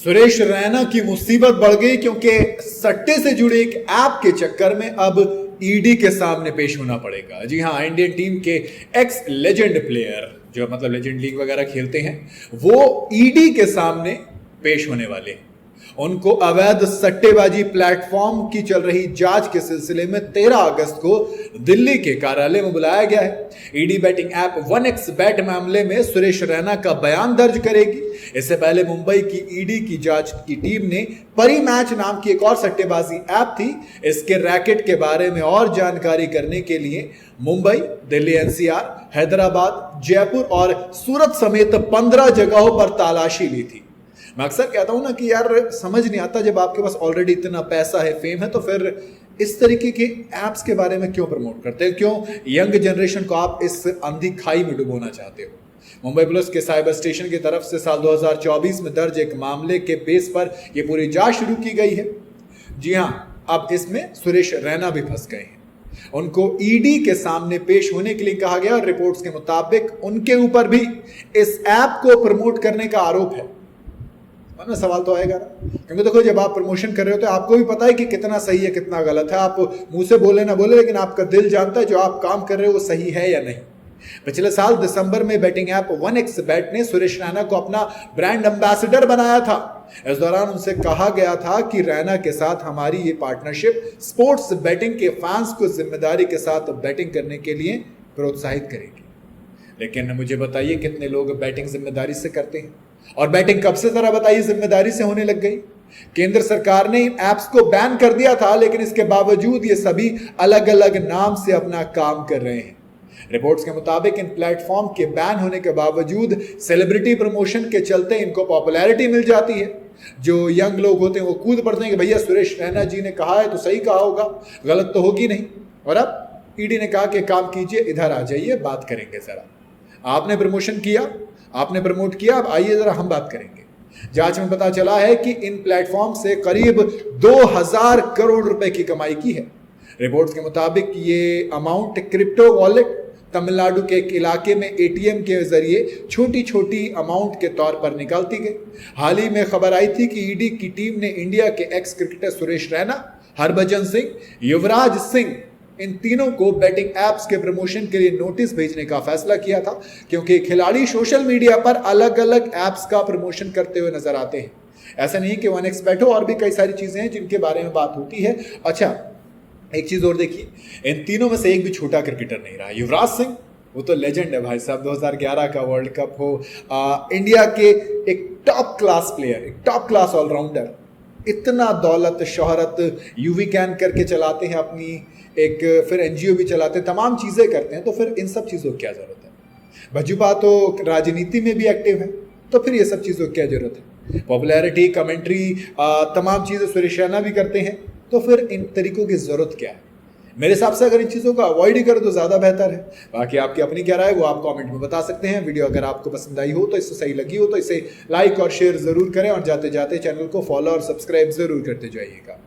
सुरेश रैना की मुसीबत बढ़ गई क्योंकि सट्टे से जुड़े एक ऐप के चक्कर में अब ईडी के सामने पेश होना पड़ेगा। जी हाँ, इंडियन टीम के एक्स लेजेंड प्लेयर जो मतलब लेजेंड लीग वगैरह खेलते हैं वो ईडी के सामने पेश होने वाले हैं। उनको अवैध सट्टेबाजी प्लेटफॉर्म की चल रही जांच के सिलसिले में 13 अगस्त को दिल्ली के कार्यालय में बुलाया गया है। ईडी बैटिंग ऐप 1xBet मामले में सुरेश रैना का बयान दर्ज करेगी। इससे पहले मुंबई की ईडी की जांच की टीम ने परी मैच नाम की एक और सट्टेबाजी ऐप थी। इसके रैकेट के बारे में और जानकारी करने के लिए मुंबई, दिल्ली एनसीआर, हैदराबाद, जयपुर और सूरत समेत 15 जगहों पर तलाशी ली थी। मैं अक्सर कहता हूं ना कि यार समझ नहीं आता, जब आपके पास ऑलरेडी इतना पैसा है, फेम है, तो फिर इस तरीके के एप्स के बारे में क्यों प्रमोट करते हैं? क्यों यंग जनरेशन को आप इस अंधी खाई में डुबोना चाहते हो? मुंबई पुलिस के साइबर स्टेशन की तरफ से साल 2024 में दर्ज एक मामले के बेस पर यह पूरी जांच शुरू की गई है। जी हां, अब इसमें सुरेश रैना भी फंस गए हैं। उनको ईडी के सामने पेश होने के लिए कहा गया और रिपोर्ट्स के मुताबिक उनके ऊपर भी इस ऐप को प्रमोट करने का आरोप है। ना सवाल तो आएगा ना, क्योंकि देखो जब आप प्रमोशन कर रहे हो तो आपको भी पता है कि कितना सही है कितना गलत है। आप मुंह से बोले ना बोले, लेकिन आपका दिल जानता है जो आप काम कर रहे हो वो सही है या नहीं। पिछले साल दिसंबर में बैटिंग ऐप 1xBet ने सुरेश रैना को अपना ब्रांड एम्बेसडर बनाया था। इस दौरान उनसे कहा गया था कि रैना के साथ हमारी ये पार्टनरशिप स्पोर्ट्स बैटिंग के फैंस को जिम्मेदारी के साथ बैटिंग करने के लिए प्रोत्साहित करेगी। लेकिन मुझे बताइए कितने लोग बैटिंग जिम्मेदारी से करते हैं? और बैटिंग कब से जरा बताइए जिम्मेदारी से होने लग गई? केंद्र सरकार ने इन ऐप्स को बैन कर दिया था, लेकिन इसके बावजूद ये सभी अलग अलग नाम से अपना काम कर रहे हैं। रिपोर्ट्स के मुताबिक इन प्लेटफॉर्म के बैन होने के बावजूद सेलिब्रिटी प्रमोशन के चलते इनको पॉपुलैरिटी मिल जाती है। जो यंग लोग होते हैं वो कूद पड़ते हैं कि भैया सुरेश रैना जी ने कहा है तो सही कहा होगा, गलत तो होगी नहीं। और अब ईडी ने कहा कि काम कीजिए, इधर आ जाइए, बात करेंगे। जरा आपने प्रमोशन किया, आपने प्रमोट किया, अब आइए जरा हम बात करेंगे। जांच में पता चला है कि इन प्लेटफॉर्म से करीब 2000 करोड़ रुपए की कमाई की है। रिपोर्ट्स के मुताबिक ये अमाउंट क्रिप्टो वॉलेट, तमिलनाडु के एक इलाके में एटीएम के जरिए छोटी छोटी अमाउंट के तौर पर निकालती गई। हाल ही में खबर आई थी कि ईडी की टीम ने इंडिया के एक्स क्रिकेटर सुरेश रैना, हरभजन सिंह, युवराज सिंह, इन तीनों को बैटिंग ऐप्स के प्रमोशन के लिए नोटिस भेजने का फैसला किया था, क्योंकि खिलाड़ी सोशल मीडिया पर अलग अलग ऐप्स का प्रमोशन करते हुए नजर आते हैं। ऐसा नहीं कि 1xBet हो, और भी कई सारी चीजें हैं जिनके बारे में बात होती है। अच्छा, एक चीज और देखिए, इन तीनों में से एक भी छोटा क्रिकेटर नहीं रहा। युवराज सिंह वो तो लेजेंड है भाई साहब, 2011 का वर्ल्ड कप हो, इंडिया के एक टॉप क्लास प्लेयर, एक टॉप क्लास ऑलराउंडर, इतना दौलत शोहरत, यूवी कैन करके चलाते हैं अपनी, एक फिर एनजीओ भी चलाते हैं, तमाम चीज़ें करते हैं, तो फिर इन सब चीज़ों की क्या ज़रूरत है? भजूपा तो राजनीति में भी एक्टिव है, तो फिर ये सब चीज़ों की क्या ज़रूरत है? पॉपुलैरिटी, कमेंट्री, तमाम चीज़ें सुरेश रैना भी करते हैं, तो फिर इन तरीकों की ज़रूरत क्या है? मेरे हिसाब से अगर इन चीज़ों को अवॉइड ही करो तो ज़्यादा बेहतर है। बाकी आपकी अपनी क्या राय है वो आप कमेंट में बता सकते हैं। वीडियो अगर आपको पसंद आई हो तो, इससे सही लगी हो तो इसे लाइक और शेयर ज़रूर करें, और जाते जाते चैनल को फॉलो और सब्सक्राइब ज़रूर करते जाइएगा।